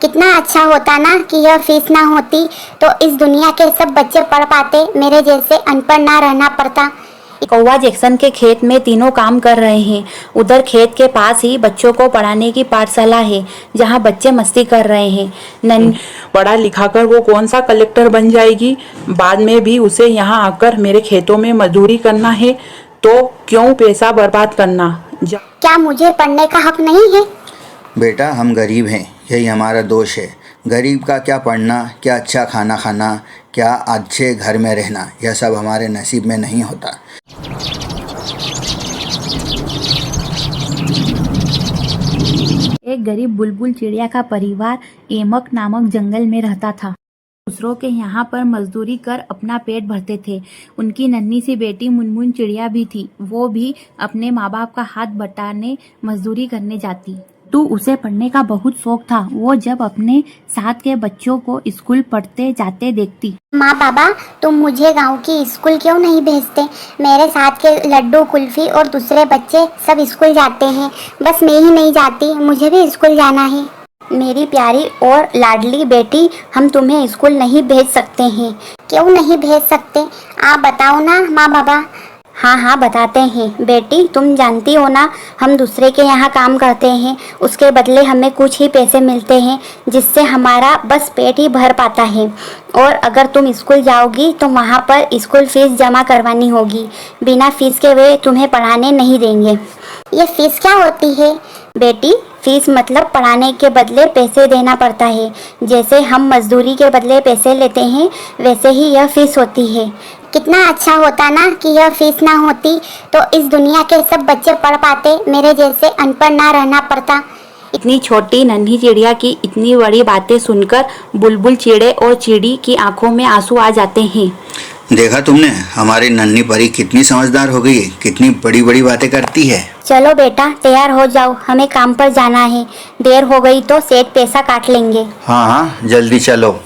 कितना अच्छा होता ना कि यह फीस ना होती तो इस दुनिया के सब बच्चे पढ़ पाते, मेरे जैसे अनपढ़ ना रहना पड़ता। कौवा जैक्सन के खेत में तीनों काम कर रहे हैं। उधर खेत के पास ही बच्चों को पढ़ाने की पाठशाला है, जहां बच्चे मस्ती कर रहे हैं। पढ़ा लिखा कर वो कौन सा कलेक्टर बन जाएगी, बाद में भी उसे यहाँ आकर मेरे खेतों में मजदूरी करना है, तो क्यों पैसा बर्बाद करना। क्या मुझे पढ़ने का हक नहीं है? बेटा, हम गरीब हैं, यही हमारा दोष है। गरीब का क्या पढ़ना, क्या अच्छा खाना खाना, क्या अच्छे घर में रहना, यह सब हमारे नसीब में नहीं होता। एक गरीब बुलबुल चिड़िया का परिवार एमक नामक जंगल में रहता था। दूसरों के यहाँ पर मजदूरी कर अपना पेट भरते थे। उनकी नन्ही सी बेटी मुनमुन चिड़िया भी थी। वो भी अपने माँ बाप का हाथ बटाने मजदूरी करने जाती। तो उसे पढ़ने का बहुत शौक था। वो जब अपने साथ के बच्चों को स्कूल पढ़ते जाते देखती। माँ बाबा, तुम मुझे गांव की स्कूल क्यों नहीं भेजते? मेरे साथ के लड्डू, कुल्फी और दूसरे बच्चे सब स्कूल जाते हैं, बस मैं ही नहीं जाती। मुझे भी स्कूल जाना है। मेरी प्यारी और लाडली बेटी, हम तुम्हें स्कूल नहीं भेज सकते हैं। क्यों नहीं भेज सकते? आप बताओ ना माँ बाबा। हाँ, बताते हैं बेटी। तुम जानती हो ना, हम दूसरे के यहाँ काम करते हैं, उसके बदले हमें कुछ ही पैसे मिलते हैं, जिससे हमारा बस पेट ही भर पाता है। और अगर तुम स्कूल जाओगी तो वहाँ पर स्कूल फीस जमा करवानी होगी। बिना फीस के वे तुम्हें पढ़ाने नहीं देंगे। ये फीस क्या होती है? बेटी, फीस मतलब पढ़ाने के बदले पैसे देना पड़ता है। जैसे हम मजदूरी के बदले पैसे लेते हैं, वैसे ही यह फीस होती है। कितना अच्छा होता ना कि यह फीस ना होती तो इस दुनिया के सब बच्चे पढ़ पाते, मेरे जैसे अनपढ़ ना रहना पड़ता। इतनी छोटी नन्ही चिड़िया की इतनी बड़ी बातें सुनकर बुलबुल चिड़े और चिड़ी की आंखों में आंसू आ जाते हैं। देखा तुमने, हमारी नन्ही परी कितनी समझदार हो गई है, कितनी बड़ी बड़ी बातें करती है। चलो बेटा, तैयार हो जाओ, हमें काम पर जाना है। देर हो गई तो सेठ पैसा काट लेंगे। हाँ, जल्दी चलो।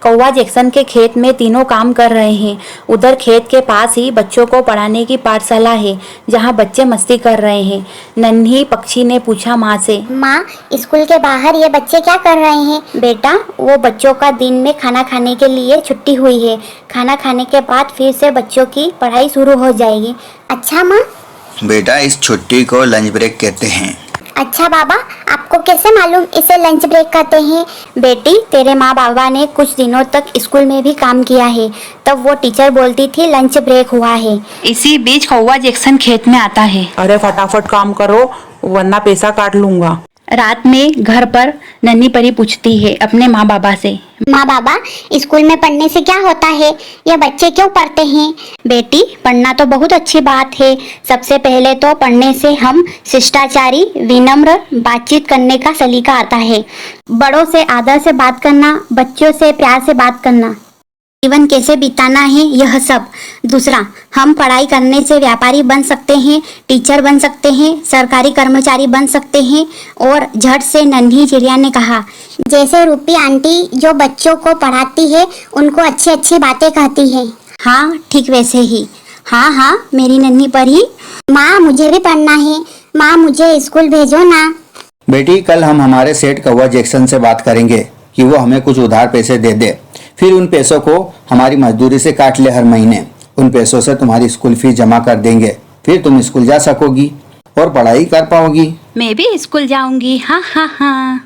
कौवा जैक्सन के खेत में तीनों काम कर रहे हैं। उधर खेत के पास ही बच्चों को पढ़ाने की पाठशाला है, जहां बच्चे मस्ती कर रहे हैं। नन्ही पक्षी ने पूछा माँ से, माँ, स्कूल के बाहर ये बच्चे क्या कर रहे हैं? बेटा, वो बच्चों का दिन में खाना खाने के लिए छुट्टी हुई है। खाना खाने के बाद फिर से बच्चों की पढ़ाई शुरू हो जाएगी। अच्छा माँ। बेटा, इस छुट्टी को लंच ब्रेक कहते हैं। अच्छा बाबा, आपको कैसे मालूम इसे लंच ब्रेक कहते हैं? बेटी, तेरे माँ बाबा ने कुछ दिनों तक स्कूल में भी काम किया है, तब वो टीचर बोलती थी लंच ब्रेक हुआ है। इसी बीच कौवा जैक्सन खेत में आता है। अरे फटाफट काम करो, वरना पैसा काट लूंगा। रात में घर पर नन्ही परी पूछती है अपने माँ बाबा से, माँ बाबा, स्कूल में पढ़ने से क्या होता है? ये बच्चे क्यों पढ़ते हैं? बेटी, पढ़ना तो बहुत अच्छी बात है। सबसे पहले तो पढ़ने से हम शिष्टाचारी, विनम्र बातचीत करने का सलीका आता है। बड़ों से आदर से बात करना, बच्चों से प्यार से बात करना, जीवन कैसे बिताना है, यह सब। दूसरा, हम पढ़ाई करने से व्यापारी बन सकते हैं, टीचर बन सकते हैं, सरकारी कर्मचारी बन सकते हैं। और झट से नन्ही चिड़िया ने कहा, जैसे रूपी आंटी जो बच्चों को पढ़ाती है, उनको अच्छी अच्छी बातें कहती है। हाँ, ठीक वैसे ही। हाँ, मेरी नन्ही परी। माँ, मुझे भी पढ़ना है। माँ, मुझे स्कूल भेजो ना। बेटी, कल हम हमारे सेठ कौवा जैक्सन से बात करेंगे कि वो हमें कुछ उधार पैसे दे दे। फिर उन पैसों को हमारी मजदूरी से काट ले हर महीने। उन पैसों से तुम्हारी स्कूल फीस जमा कर देंगे। फिर तुम स्कूल जा सकोगी और पढ़ाई कर पाओगी। मैं भी स्कूल जाऊंगी। हाँ।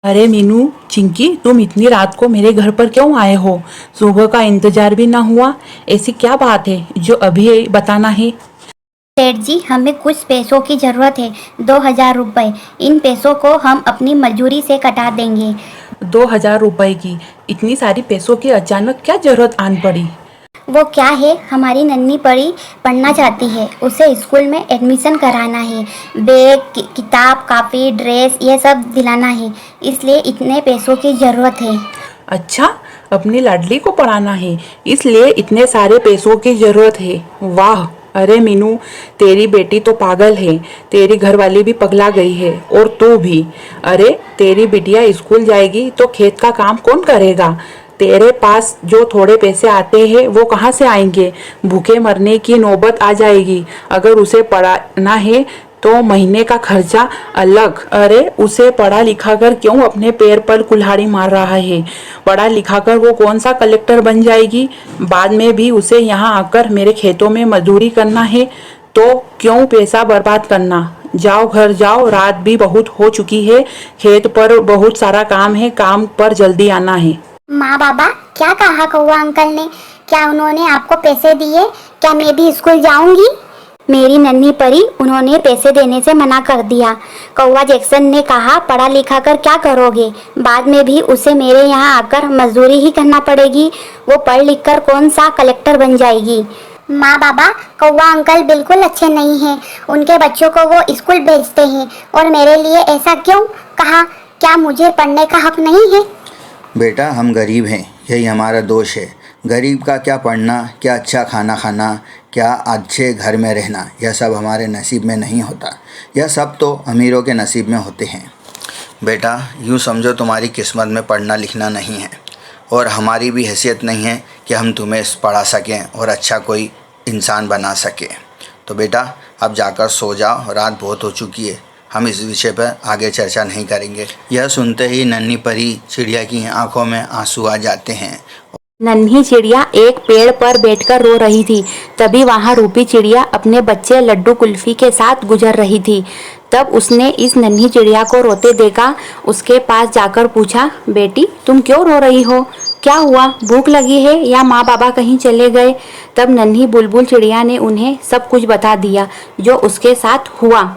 अरे मीनू, चिंकी, तुम इतनी रात को मेरे घर पर क्यों आए हो? सुबह का इंतजार भी ना हुआ। ऐसी क्या बात है जो अभी बताना है? सेठ जी, हमें कुछ पैसों की जरूरत है, 2000 रुपए। इन पैसों को हम अपनी मजदूरी से कटा देंगे। 2000 रुपए की? इतनी सारी पैसों की अचानक क्या जरूरत आन पड़ी? वो क्या है, हमारी नन्ही परी पढ़ना चाहती है, उसे स्कूल में एडमिशन कराना है। बैग, किताब, कॉपी, ड्रेस, ये सब दिलाना है, इसलिए इतने पैसों की जरूरत है। अच्छा, अपनी लाडली को पढ़ाना है, इसलिए इतने सारे पैसों की जरूरत है। वाह! अरे मीनू, तेरी बेटी तो पागल है, तेरी घरवाली भी पगला गई है, और तू भी। अरे, तेरी बिटिया स्कूल जाएगी तो खेत का काम कौन करेगा? तेरे पास जो थोड़े पैसे आते हैं वो कहाँ से आएंगे? भूखे मरने की नौबत आ जाएगी। अगर उसे पढ़ाना है तो महीने का खर्चा अलग। अरे उसे पढ़ा लिखा कर क्यों अपने पैर पर कुल्हाड़ी मार रहा है? पढ़ा लिखा कर वो कौन सा कलेक्टर बन जाएगी? बाद में भी उसे यहाँ आकर मेरे खेतों में मजदूरी करना है, तो क्यों पैसा बर्बाद करना? जाओ घर जाओ, रात भी बहुत हो चुकी है, खेत पर बहुत सारा काम है, काम पर जल्दी आना है। माँ बाबा, क्या कहा कौवा अंकल ने? क्या उन्होंने आपको पैसे दिए? क्या मैं भी स्कूल जाऊंगी? मेरी नन्ही परी, उन्होंने पैसे देने से मना कर दिया। कौवा जैक्सन ने कहा, पढ़ा लिखा कर क्या करोगे? बाद में भी उसे मेरे यहाँ आकर मजदूरी ही करना पड़ेगी। वो पढ़ लिख कर कौन सा कलेक्टर बन जाएगी? माँ बाबा, कौवा अंकल बिल्कुल अच्छे नहीं हैं। उनके बच्चों को वो स्कूल भेजते हैं और मेरे लिए ऐसा क्यों कहा? क्या मुझे पढ़ने का हक नहीं है? बेटा, हम गरीब हैं, यही हमारा दोष है। गरीब का क्या पढ़ना, क्या अच्छा खाना खाना, क्या अच्छे घर में रहना, यह सब हमारे नसीब में नहीं होता। यह सब तो अमीरों के नसीब में होते हैं। बेटा, यूँ समझो तुम्हारी किस्मत में पढ़ना लिखना नहीं है और हमारी भी हैसियत नहीं है कि हम तुम्हें पढ़ा सकें और अच्छा कोई इंसान बना सकें। तो बेटा, अब जाकर सो जाओ, रात बहुत हो चुकी है। हम इस विषय पर आगे चर्चा नहीं करेंगे। यह सुनते ही नन्ही परी चिड़िया की आंखों में आंसू आ जाते हैं। नन्ही चिड़िया एक पेड़ पर बैठकर रो रही थी। तभी वहाँ रूपी चिड़िया अपने बच्चे लड्डू कुल्फी के साथ गुजर रही थी। तब उसने इस नन्ही चिड़िया को रोते देखा। उसके पास जाकर पूछा, बेटी तुम क्यों रो रही हो? क्या हुआ? भूख लगी है या माँ बाबा कहीं चले गए? तब नन्ही बुलबुल चिड़िया ने उन्हें सब कुछ बता दिया जो उसके साथ हुआ।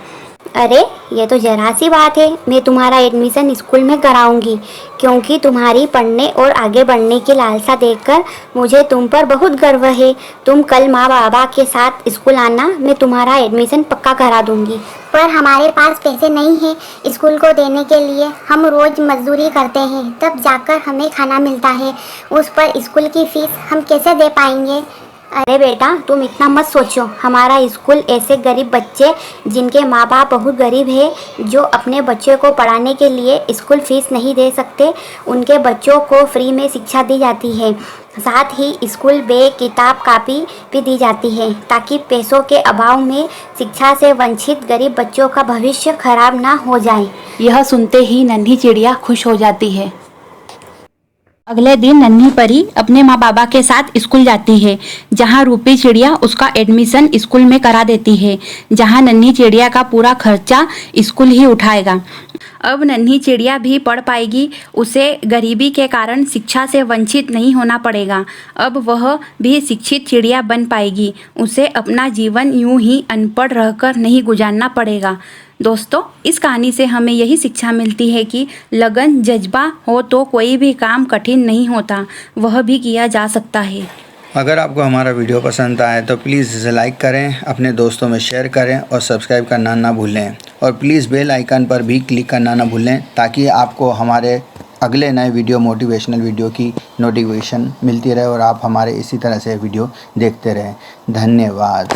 अरे ये तो जरा सी बात है। मैं तुम्हारा एडमिशन स्कूल में कराऊंगी, क्योंकि तुम्हारी पढ़ने और आगे बढ़ने की लालसा देखकर मुझे तुम पर बहुत गर्व है। तुम कल माँ बाबा के साथ स्कूल आना, मैं तुम्हारा एडमिशन पक्का करा दूंगी। पर हमारे पास पैसे नहीं हैं स्कूल को देने के लिए। हम रोज़ मजदूरी करते हैं, तब जाकर हमें खाना मिलता है। उस पर स्कूल की फीस हम कैसे दे पाएंगे? अरे बेटा, तुम इतना मत सोचो। हमारा स्कूल ऐसे गरीब बच्चे जिनके माँ बाप बहुत गरीब है, जो अपने बच्चे को पढ़ाने के लिए स्कूल फीस नहीं दे सकते, उनके बच्चों को फ्री में शिक्षा दी जाती है। साथ ही स्कूल बैग, किताब, कॉपी भी दी जाती है, ताकि पैसों के अभाव में शिक्षा से वंचित गरीब बच्चों का भविष्य खराब ना हो जाए। यह सुनते ही नन्ही चिड़िया खुश हो जाती है। अगले दिन नन्ही परी अपने माँ बाबा के साथ स्कूल जाती है, जहाँ रूपी चिड़िया उसका एडमिशन स्कूल में करा देती है, जहाँ नन्ही चिड़िया का पूरा खर्चा स्कूल ही उठाएगा। अब नन्ही चिड़िया भी पढ़ पाएगी। उसे गरीबी के कारण शिक्षा से वंचित नहीं होना पड़ेगा। अब वह भी शिक्षित चिड़िया बन पाएगी। उसे अपना जीवन यूं ही अनपढ़ रहकर नहीं गुजारना पड़ेगा। दोस्तों, इस कहानी से हमें यही शिक्षा मिलती है कि लगन जज्बा हो तो कोई भी काम कठिन नहीं होता, वह भी किया जा सकता है। अगर आपको हमारा वीडियो पसंद आए तो प्लीज़ इसे लाइक करें, अपने दोस्तों में शेयर करें और सब्सक्राइब करना ना भूलें। और प्लीज़ बेल आइकन पर भी क्लिक करना ना भूलें, ताकि आपको हमारे अगले नए वीडियो, मोटिवेशनल वीडियो की नोटिफिकेशन मिलती रहे और आप हमारे इसी तरह से वीडियो देखते रहें। धन्यवाद।